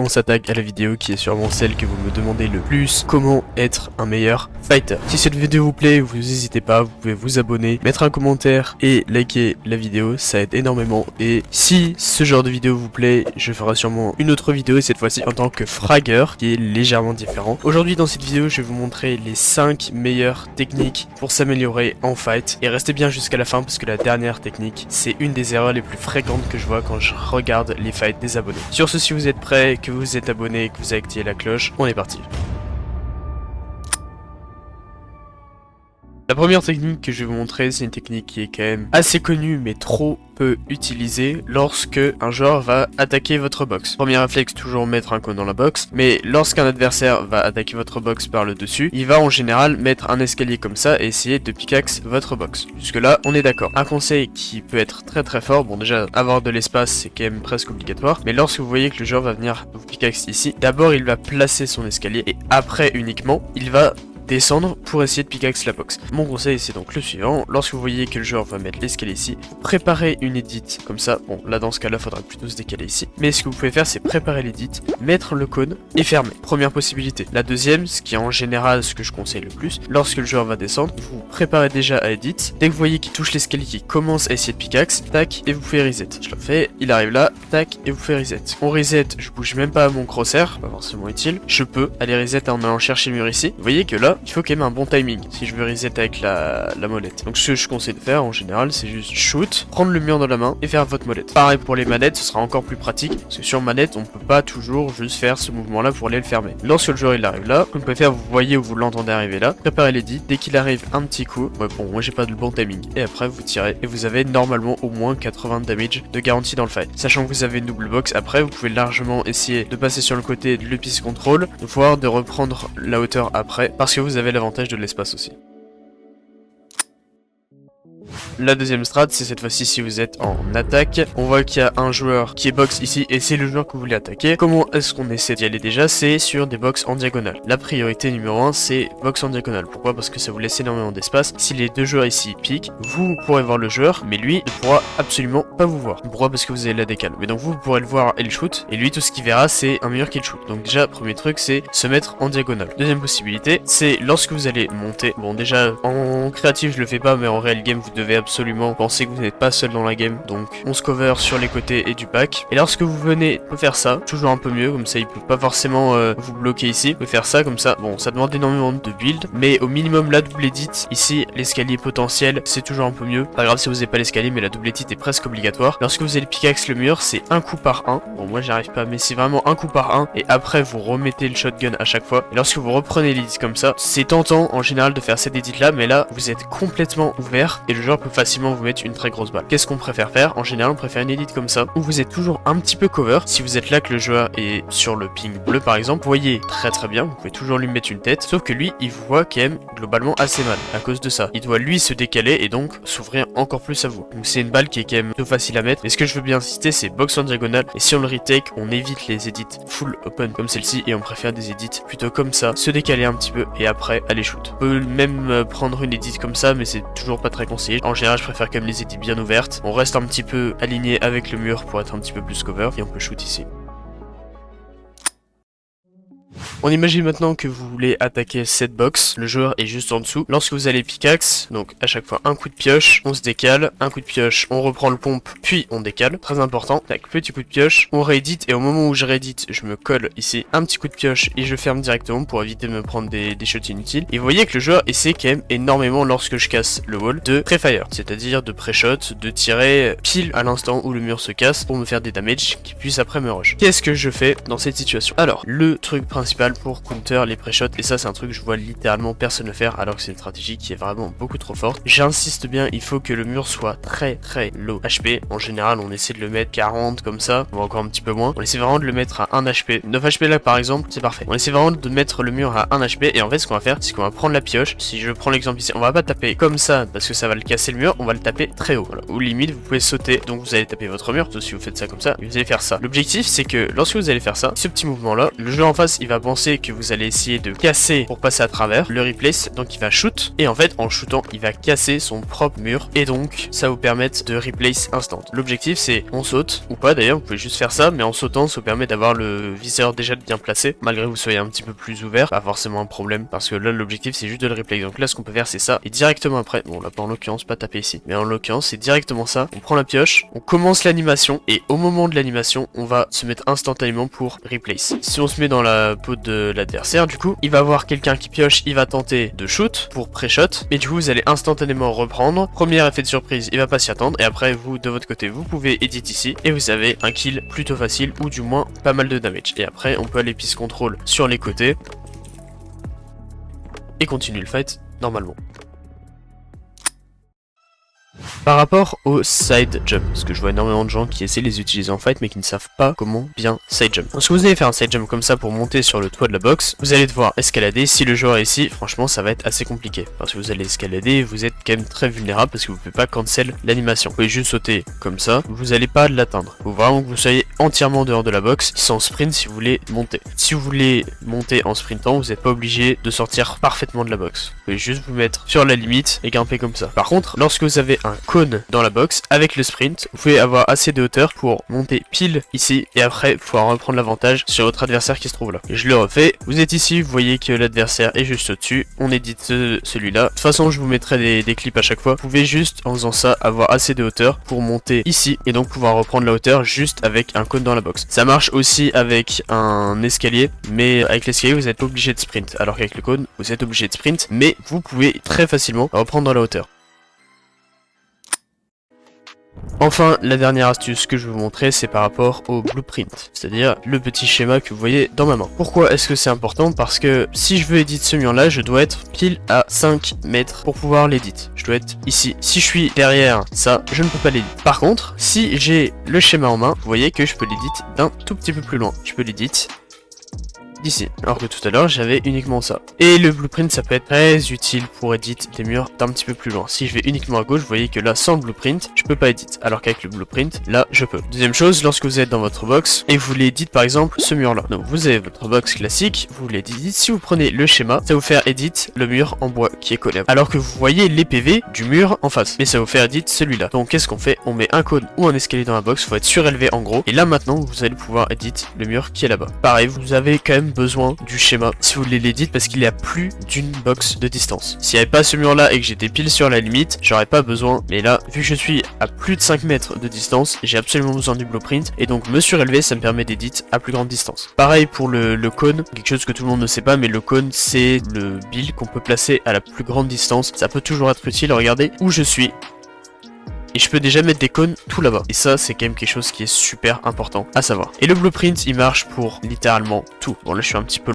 On s'attaque à la vidéo qui est sûrement celle que vous me demandez le plus, comment être un meilleur fighter. Si cette vidéo vous plaît, vous n'hésitez pas, vous pouvez vous abonner, mettre un commentaire et liker la vidéo, ça aide énormément. Et si ce genre de vidéo vous plaît, je ferai sûrement une autre vidéo, cette fois-ci en tant que fragger, qui est légèrement différent. Aujourd'hui dans cette vidéo, je vais vous montrer les 5 meilleures techniques pour s'améliorer en fight. Et restez bien jusqu'à la fin parce que la dernière technique, c'est une des erreurs les plus fréquentes que je vois quand je regarde les fights des abonnés. Sur ce, si vous êtes prêts, que vous êtes abonné et que vous avez activé la cloche, on est parti. La première technique que je vais vous montrer, c'est une technique qui est quand même assez connue mais trop peu utilisée lorsque un joueur va attaquer votre box. Premier réflexe, toujours mettre un cône dans la box, mais lorsqu'un adversaire va attaquer votre box par le dessus, il va en général mettre un escalier comme ça et essayer de pickaxe votre box. Jusque là, on est d'accord. Un conseil qui peut être très fort, bon déjà avoir de l'espace c'est quand même presque obligatoire, mais lorsque vous voyez que le joueur va venir vous pickaxe ici, d'abord il va placer son escalier et après uniquement il va descendre pour essayer de pickaxe la box. Mon conseil c'est donc le suivant, lorsque vous voyez que le joueur va mettre l'escalier ici, préparez une edit comme ça, bon là dans ce cas là faudra plutôt se décaler ici, mais ce que vous pouvez faire c'est préparer l'edit, mettre le cône et fermer, première possibilité. La deuxième, ce qui est en général ce que je conseille le plus, lorsque le joueur va descendre, vous préparez déjà à edit, dès que vous voyez qu'il touche l'escalier qui commence à essayer de pickaxe, tac et vous faites reset. Je le fais, il arrive là, tac et vous faites reset. On reset, je bouge même pas mon crosshair, pas forcément utile, je peux aller reset en allant chercher le mur ici, vous voyez que là, il faut quand même un bon timing si je veux reset avec la molette. Donc ce que je conseille de faire en général c'est juste shoot, prendre le mur dans la main et faire votre molette. Pareil pour les manettes, ce sera encore plus pratique parce que sur manette on peut pas toujours juste faire ce mouvement là pour aller le fermer. Lorsque le joueur il arrive là, vous pouvez faire, vous voyez où vous l'entendez arriver là, préparez l'edit, dès qu'il arrive un petit coup, ouais, bon moi j'ai pas de bon timing, et après vous tirez et vous avez normalement au moins 80 damage de garantie dans le fight. Sachant que vous avez une double box, après vous pouvez largement essayer de passer sur le côté de l'epice control, voire de reprendre la hauteur après parce que vous avez l'avantage de l'espace aussi. La deuxième strat, c'est cette fois-ci si vous êtes en attaque. On voit qu'il y a un joueur qui est box ici et c'est le joueur que vous voulez attaquer. Comment est-ce qu'on essaie d'y aller déjà? C'est sur des box en diagonale. La priorité numéro 1, c'est box en diagonale. Pourquoi? Parce que ça vous laisse énormément d'espace. Si les deux joueurs ici piquent, vous pourrez voir le joueur, mais lui ne pourra absolument pas vous voir. Pourquoi? Parce que vous avez la décale. Mais donc vous pourrez le voir et le shoot, et lui tout ce qu'il verra c'est un mur qui le shoot. Donc déjà, premier truc, c'est se mettre en diagonale. Deuxième possibilité, c'est lorsque vous allez monter. Bon déjà, en créatif je le fais pas, mais en réel game vous devez absolument penser que vous n'êtes pas seul dans la game, donc on se cover sur les côtés et du pack. Et lorsque vous venez faire ça, toujours un peu mieux, comme ça il peut pas forcément vous bloquer ici. Vous pouvez faire ça comme ça, bon ça demande énormément de build, mais au minimum la double edit, ici l'escalier potentiel c'est toujours un peu mieux. Pas grave si vous n'avez pas l'escalier, mais la double edit est presque obligatoire. Lorsque vous allez pickaxe le mur, c'est un coup par un. Bon moi j'y arrive pas, mais c'est vraiment un coup par un, et après vous remettez le shotgun à chaque fois. Et lorsque vous reprenez l'edit comme ça, c'est tentant en général de faire cette edit là, mais là vous êtes complètement ouvert et le joueur peut facilement vous mettre une très grosse balle. Qu'est-ce qu'on préfère faire? En général on préfère une edit comme ça où vous êtes toujours un petit peu cover. Si vous êtes là que le joueur est sur le ping bleu par exemple, vous voyez très bien, vous pouvez toujours lui mettre une tête, sauf que lui il vous voit quand même globalement assez mal à cause de ça. Il doit lui se décaler et donc s'ouvrir encore plus à vous. Donc c'est une balle qui est quand même plutôt facile à mettre, mais ce que je veux bien insister c'est box en diagonale, et si on le retake on évite les edits full open comme celle-ci et on préfère des edits plutôt comme ça, se décaler un petit peu et après aller shoot. On peut même prendre une edit comme ça, mais c'est toujours pas très conseillé. En général je préfère quand même les edits bien ouvertes. On reste un petit peu aligné avec le mur pour être un petit peu plus cover et on peut shoot ici. On imagine maintenant que vous voulez attaquer cette box, le joueur est juste en dessous. Lorsque vous allez pickaxe, donc à chaque fois un coup de pioche, on se décale, un coup de pioche, on reprend le pompe, puis on décale, très important. Tac, petit coup de pioche, on réédite et au moment où je réédite, je me colle ici, un petit coup de pioche et je ferme directement pour éviter de me prendre des shots inutiles. Et vous voyez que le joueur essaie quand même énormément lorsque je casse le wall de pré-fire, c'est-à-dire de pré-shot, de tirer pile à l'instant où le mur se casse pour me faire des damages qui puissent après me rush. Qu'est-ce que je fais dans cette situation? Alors, le truc principal pour counter les pré-shots, et ça c'est un truc que je vois littéralement personne le faire alors que c'est une stratégie qui est vraiment beaucoup trop forte. J'insiste bien, il faut que le mur soit très low HP. En général on essaie de le mettre 40 comme ça, ou encore un petit peu moins. On essaie vraiment de le mettre à 1 HP. 9 HP là par exemple, c'est parfait. On essaie vraiment de mettre le mur à 1 HP, et en fait ce qu'on va faire c'est qu'on va prendre la pioche. Si je prends l'exemple ici, on va pas taper comme ça parce que ça va le casser le mur, on va le taper très haut. Voilà. Ou limite vous pouvez sauter, donc vous allez taper votre mur, sauf si vous faites ça comme ça, et vous allez faire ça. L'objectif c'est que lorsque vous allez faire ça, ce petit mouvement là, le joueur en face il va penser pensez que vous allez essayer de casser pour passer à travers, le replace, donc il va shoot, et en fait en shootant il va casser son propre mur, et donc ça vous permet de replace instant. L'objectif c'est on saute, ou pas d'ailleurs, vous pouvez juste faire ça, mais en sautant ça vous permet d'avoir le viseur déjà bien placé, malgré que vous soyez un petit peu plus ouvert, pas forcément un problème, parce que là l'objectif c'est juste de le replace. Donc là ce qu'on peut faire c'est ça, et directement après, bon là pas en l'occurrence, pas taper ici, mais en l'occurrence c'est directement ça, on prend la pioche, on commence l'animation, et au moment de l'animation on va se mettre instantanément pour replace. Si on se met dans la peau de l'adversaire, du coup il va avoir quelqu'un qui pioche, il va tenter de shoot pour pré-shot, mais du coup vous allez instantanément reprendre, premier effet de surprise, il va pas s'y attendre, et après vous de votre côté vous pouvez edit ici, et vous avez un kill plutôt facile, ou du moins pas mal de damage. Et après on peut aller piece control sur les côtés, et continuer le fight normalement. Par rapport au side jump, parce que je vois énormément de gens qui essaient de les utiliser en fight mais qui ne savent pas comment bien side jump. Donc si vous allez faire un side jump comme ça pour monter sur le toit de la box, vous allez devoir escalader. Si le joueur est ici, franchement ça va être assez compliqué, parce que vous allez escalader, vous êtes quand même très vulnérable parce que vous ne pouvez pas cancel l'animation. Vous pouvez juste sauter comme ça, vous n'allez pas l'atteindre. Il faut vraiment que vous soyez entièrement dehors de la box, sans sprint si vous voulez monter. Si vous voulez monter en sprintant, vous n'êtes pas obligé de sortir parfaitement de la box. Vous pouvez juste vous mettre sur la limite et grimper comme ça. Par contre, lorsque vous avez un cône dans la box, avec le sprint, vous pouvez avoir assez de hauteur pour monter pile ici, et après pouvoir reprendre l'avantage sur votre adversaire qui se trouve là. Et je le refais, vous êtes ici, vous voyez que l'adversaire est juste au-dessus, on édite celui-là. De toute façon, je vous mettrai des clips à chaque fois. Vous pouvez juste, en faisant ça, avoir assez de hauteur pour monter ici, et donc pouvoir reprendre la hauteur juste avec un cône dans la box. Ça marche aussi avec un escalier, mais avec l'escalier, vous n'êtes pas obligé de sprint, alors qu'avec le cône, vous êtes obligé de sprint, mais vous pouvez très facilement reprendre dans la hauteur. Enfin, la dernière astuce que je vais vous montrer, c'est par rapport au blueprint, c'est-à-dire le petit schéma que vous voyez dans ma main. Pourquoi est-ce que c'est important? Parce que si je veux edit ce mur-là, je dois être pile à 5 mètres pour pouvoir l'édit. Je dois être ici. Si je suis derrière ça, je ne peux pas l'édit. Par contre, si j'ai le schéma en main, vous voyez que je peux l'édit d'un tout petit peu plus loin. Je peux l'édit d'ici, alors que tout à l'heure j'avais uniquement ça. Et le blueprint ça peut être très utile pour edit des murs d'un petit peu plus loin. Si je vais uniquement à gauche, vous voyez que là sans le blueprint je peux pas edit, alors qu'avec le blueprint là je peux. Deuxième chose, lorsque vous êtes dans votre box et vous voulez edit par exemple ce mur là, donc vous avez votre box classique, vous voulez edit, si vous prenez le schéma, ça va vous faire edit le mur en bois qui est collé, alors que vous voyez les PV du mur en face, mais ça va vous faire edit celui là. Donc qu'est-ce qu'on fait? On met un cône ou un escalier dans la box, faut être surélevé en gros, et là maintenant vous allez pouvoir edit le mur qui est là-bas. Pareil, vous avez quand même besoin du schéma si vous voulez l'édit, parce qu'il y a plus d'une box de distance. S'il n'y avait pas ce mur là et que j'étais pile sur la limite, j'aurais pas besoin, mais là vu que je suis à plus de 5 mètres de distance, j'ai absolument besoin du blueprint, et donc me surélever ça me permet d'édit à plus grande distance. Pareil pour le cône, quelque chose que tout le monde ne sait pas, mais le cône c'est le build qu'on peut placer à la plus grande distance, ça peut toujours être utile. Regardez où je suis, et je peux déjà mettre des cônes tout là-bas. Et ça, c'est quand même quelque chose qui est super important à savoir. Et le blueprint, il marche pour littéralement tout. Bon, là, je suis un petit peu